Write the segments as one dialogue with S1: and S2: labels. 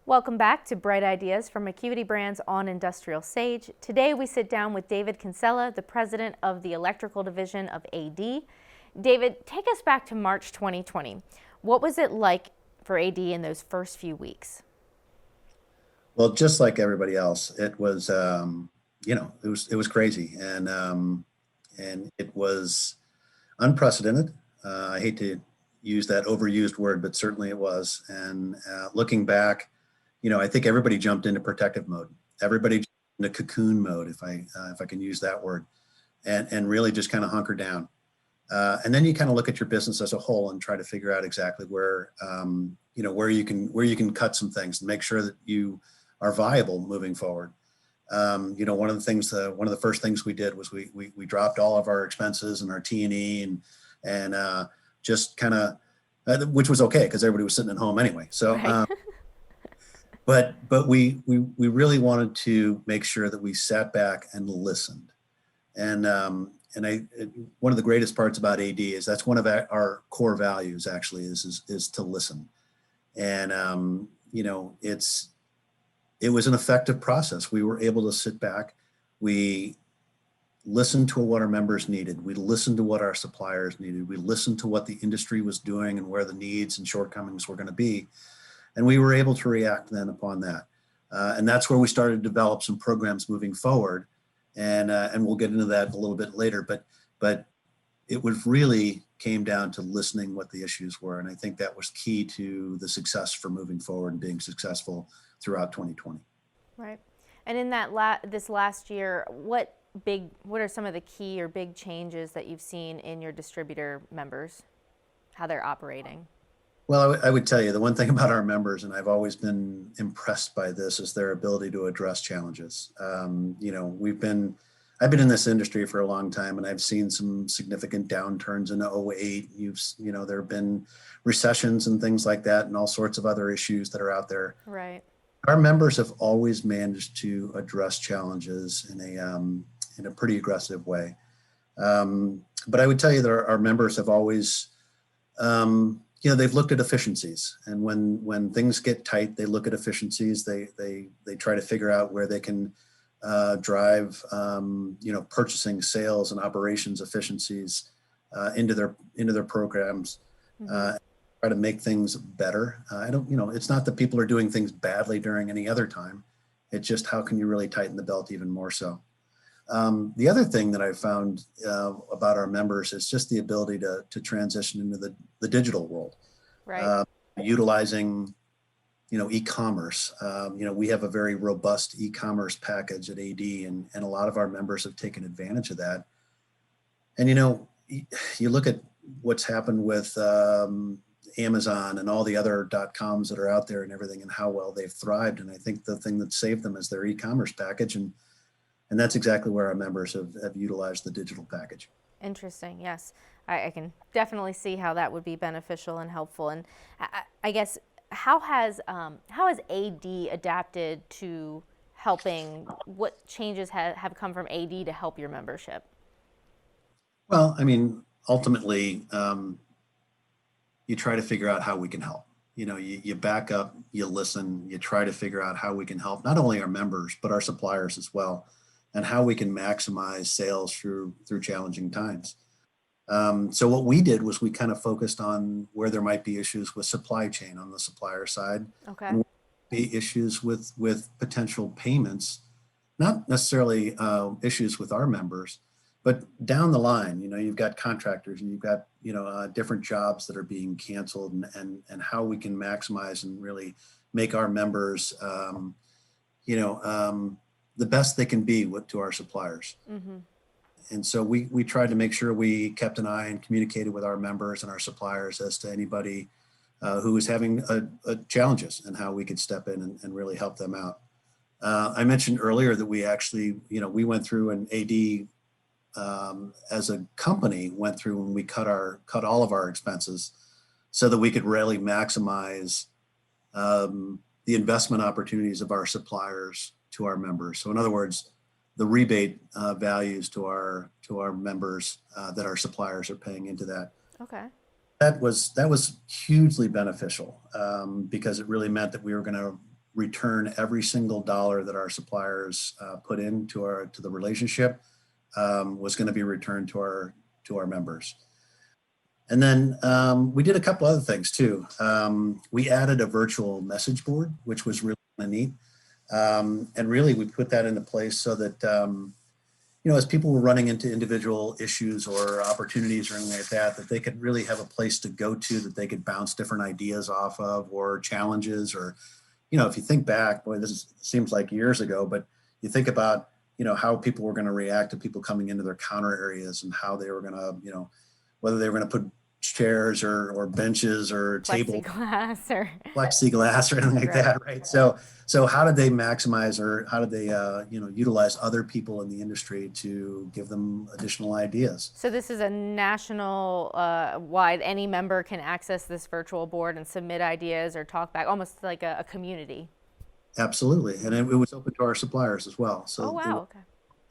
S1: Welcome back to Bright Ideas from Acuity Brands on Industrial Sage. Today we sit down with David Kinsella, the president of the electrical division of AD. David, take us back to March 2020. What was it like for AD in those first few weeks?
S2: Well, just like everybody else, it was, it was crazy, and it was unprecedented. I hate to use that overused word, but certainly it was. And looking back, I think everybody jumped into protective mode. Everybody jumped into cocoon mode, if I can use that word, and really just kind of hunker down. And then you kind of look at your business as a whole and try to figure out exactly where you can cut some things and make sure that you are viable moving forward. One of the first things we did was we dropped all of our expenses and our T&E and just kind of, which was okay because everybody was sitting at home anyway. So,
S1: Right.
S2: but we really wanted to make sure that we sat back and listened. And one of the greatest parts about AD is that's one of our core values actually is to listen. And it was an effective process. We were able to sit back. We listened to what our members needed. We listened to what our suppliers needed. We listened to what the industry was doing and where the needs and shortcomings were going to be. And we were able to react then upon that. And that's where we started to develop some programs moving forward. And we'll get into that a little bit later. But it was really came down to listening what the issues were. And I think that was key to the success for moving forward and being successful throughout 2020.
S1: Right. And in this last year, what are some of the key or big changes that you've seen in your distributor members, how they're operating?
S2: Well, I would tell you the one thing about our members, and I've always been impressed by this, is their ability to address challenges. I've been in this industry for a long time, and I've seen some significant downturns in '08. There have been recessions and things like that, and all sorts of other issues that are out there.
S1: Right.
S2: Our members have always managed to address challenges in a pretty aggressive way. But I would tell you that our members have always they've looked at efficiencies, and when things get tight, they look at efficiencies. They try to figure out where they can drive purchasing, sales, and operations efficiencies into their programs.
S1: Mm-hmm.
S2: Try to make things better. It's not that people are doing things badly during any other time. It's just how can you really tighten the belt even more so. The other thing that I've found about our members is just the ability to transition into the digital world.
S1: Right.
S2: Utilizing, e-commerce. We have a very robust e-commerce package at AD, and a lot of our members have taken advantage of that. And, you look at what's happened with Amazon and all the other .coms that are out there and everything and how well they've thrived. And I think the thing that saved them is their e-commerce package. And that's exactly where our members have utilized the digital package.
S1: Interesting. Yes, I can definitely see how that would be beneficial and helpful. And I guess how has AD adapted to helping? What changes have come from AD to help your membership?
S2: Well, I mean, ultimately, you try to figure out how we can help. You back up, you listen, you try to figure out how we can help not only our members but our suppliers as well, and how we can maximize sales through challenging times. So what we did was we kind of focused on where there might be issues with supply chain on the supplier side.
S1: Okay.
S2: And be issues with potential payments, not necessarily issues with our members, but down the line, you've got contractors and you've got, different jobs that are being canceled and how we can maximize and really make our members, the best they can be to our suppliers.
S1: Mm-hmm.
S2: And so we tried to make sure we kept an eye and communicated with our members and our suppliers as to anybody who was having challenges and how we could step in and really help them out. I mentioned earlier that we actually, we went through an AD as a company went through and we cut all of our expenses so that we could really maximize the investment opportunities of our suppliers to our members. So in other words, the rebate values to our members that our suppliers are paying into that.
S1: Okay.
S2: That was hugely beneficial because it really meant that we were going to return every single dollar that our suppliers put into to the relationship was going to be returned to our members. And then we did a couple other things too. We added a virtual message board, which was really neat. And really, we put that into place so that as people were running into individual issues or opportunities or anything like that, that they could really have a place to go to, that they could bounce different ideas off of, or challenges, or, if you think back, boy, seems like years ago, but you think about, how people were going to react to people coming into their counter areas, and how they were going to, whether they were going to put chairs or benches or tables, plexiglass or anything like that, right? So how did they maximize, or how did they utilize other people in the industry to give them additional ideas?
S1: So this is a national wide, any member can access this virtual board and submit ideas or talk back, almost like a community.
S2: Absolutely, and it was open to our suppliers as well. So
S1: oh wow, okay.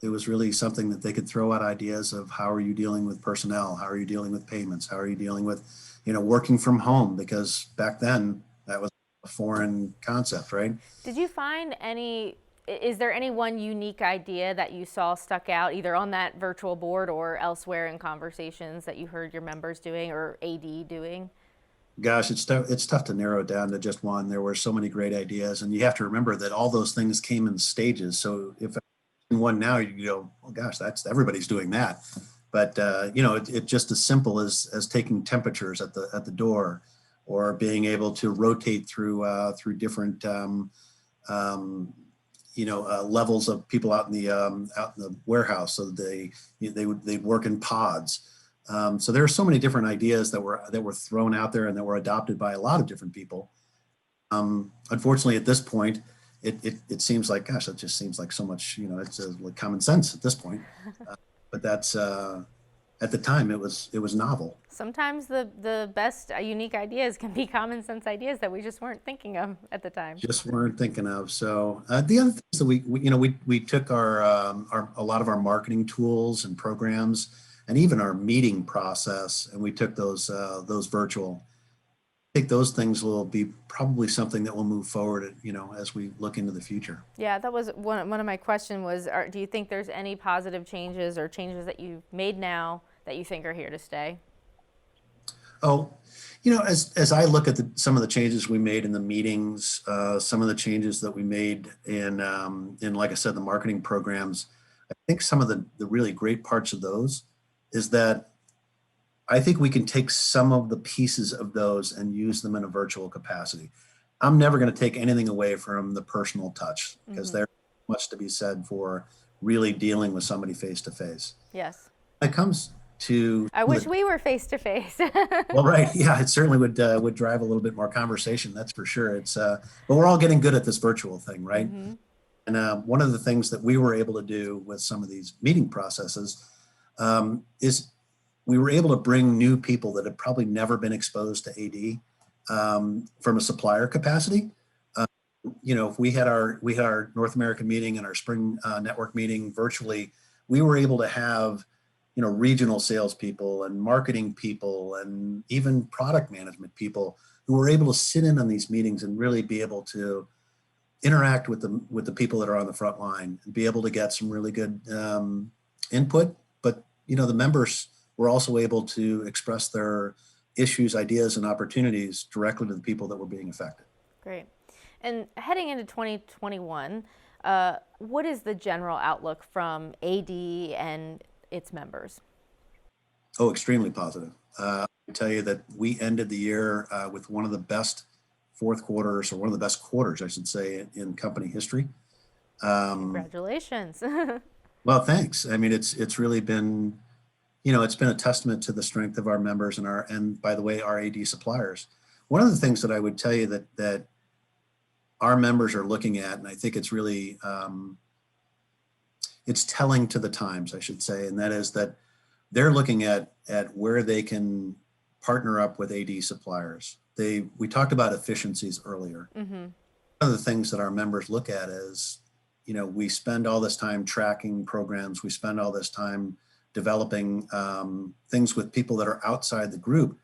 S2: It was really something that they could throw out ideas of, how are you dealing with personnel? How are you dealing with payments? How are you dealing with, working from home? Because back then that was a foreign concept, right?
S1: Did you find is there any one unique idea that you saw stuck out either on that virtual board or elsewhere in conversations that you heard your members doing or AD doing?
S2: Gosh, it's tough to narrow it down to just one. There were so many great ideas, and you have to remember that all those things came in stages. So if one now, you go, oh gosh, everybody's doing that. But it's just as simple as taking temperatures at the door, or being able to rotate through different levels of people out in the warehouse, so that they'd work in pods. So there are so many different ideas that were thrown out there and that were adopted by a lot of different people. Unfortunately, at this point, it seems like, gosh, that just seems like so much, it's like common sense at this point. But that's at the time it was novel.
S1: Sometimes the best unique ideas can be common sense ideas that we just weren't thinking of at the time.
S2: Just weren't thinking of. So the other things that we took a lot of our marketing tools and programs, and even our meeting process, and we took those virtual. I think those things will be probably something that will move forward, as we look into the future.
S1: Yeah, that was one of my questions was, do you think there's any positive changes or changes that you've made now that you think are here to stay?
S2: Oh, as I look at some of the changes we made in the meetings, some of the changes that we made in like I said, the marketing programs, I think some of the really great parts of those is that I think we can take some of the pieces of those and use them in a virtual capacity. I'm never going to take anything away from the personal touch, because there's much to be said for really dealing with somebody face to face.
S1: Yes.
S2: When it comes to,
S1: I wish we were face to face.
S2: Well, right, yeah, it certainly would drive a little bit more conversation. That's for sure. It's but we're all getting good at this virtual thing, right? And one of the things that we were able to do with some of these meeting processes is we were able to bring new people that had probably never been exposed to AD from a supplier capacity. If we had our North American meeting and our spring network meeting virtually, we were able to have regional salespeople and marketing people and even product management people who were able to sit in on these meetings and really be able to interact with the people that are on the front line and be able to get some really good input. But the members were also able to express their issues, ideas, and opportunities directly to the people that were being affected.
S1: Great. And heading into 2021, what is the general outlook from AD and its members?
S2: Oh, extremely positive. I can tell you that we ended the year with one of the best fourth quarters, or one of the best quarters, I should say, in company history.
S1: Congratulations.
S2: Well, thanks. I mean, it's really been, it's been a testament to the strength of our members and by the way, our AD suppliers. One of the things that I would tell you that our members are looking at, and I think it's really, it's telling to the times, I should say, and that is that they're looking at where they can partner up with AD suppliers. We talked about efficiencies earlier. One of the things that our members look at is, we spend all this time tracking programs, we spend all this time developing things with people that are outside the group.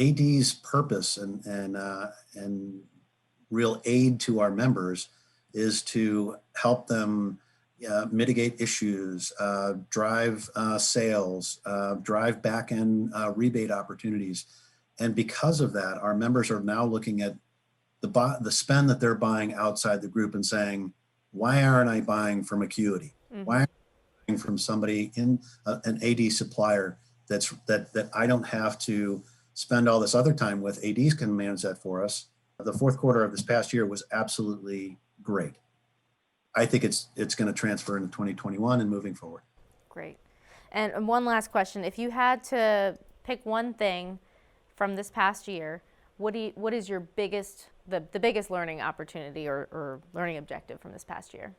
S2: AD's purpose and real aid to our members is to help them mitigate issues, drive sales, drive back-end rebate opportunities. And because of that, our members are now looking at the spend that they're buying outside the group and saying, why aren't I buying from Acuity? Why aren't I buying from somebody in an AD supplier that I don't have to spend all this other time with? ADs can manage that for us. The fourth quarter of this past year was absolutely great. I think it's going to transfer into 2021 and moving forward.
S1: Great. And one last question. If you had to pick one thing from this past year, what is your biggest, the biggest learning opportunity or learning objective from this past year?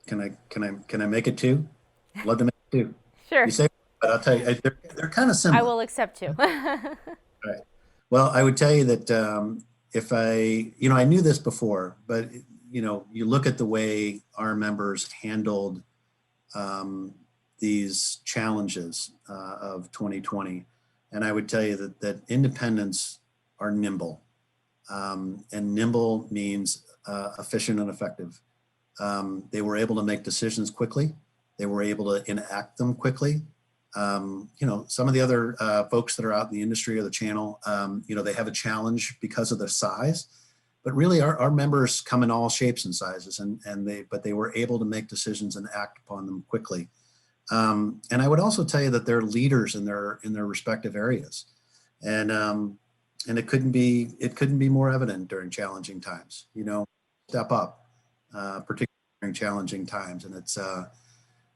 S2: Can I make it two? I'd love to make it two.
S1: Sure.
S2: You say, but I'll tell you, they're kind of similar.
S1: I will accept two.
S2: All right. Well, I would tell you that if I knew this before, but you look at the way our members handled these challenges of 2020, and I would tell you that independents are nimble, and nimble means efficient and effective. They were able to make decisions quickly. They were able to enact them quickly. Some of the other folks that are out in the industry or the channel, they have a challenge because of their size. But really, our members come in all shapes and sizes, but they were able to make decisions and act upon them quickly. And I would also tell you that they're leaders in their respective areas, and it couldn't be more evident during challenging times. Step up, particularly during challenging times, and it's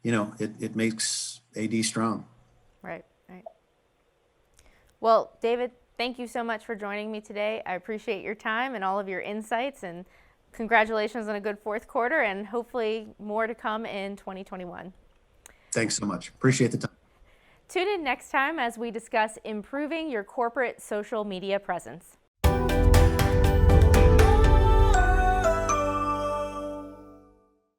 S2: it makes AD strong.
S1: Right. Well, David, thank you so much for joining me today. I appreciate your time and all of your insights, and congratulations on a good fourth quarter, and hopefully more to come in 2021.
S2: Thanks so much. Appreciate the time.
S1: Tune in next time as we discuss improving your corporate social media presence.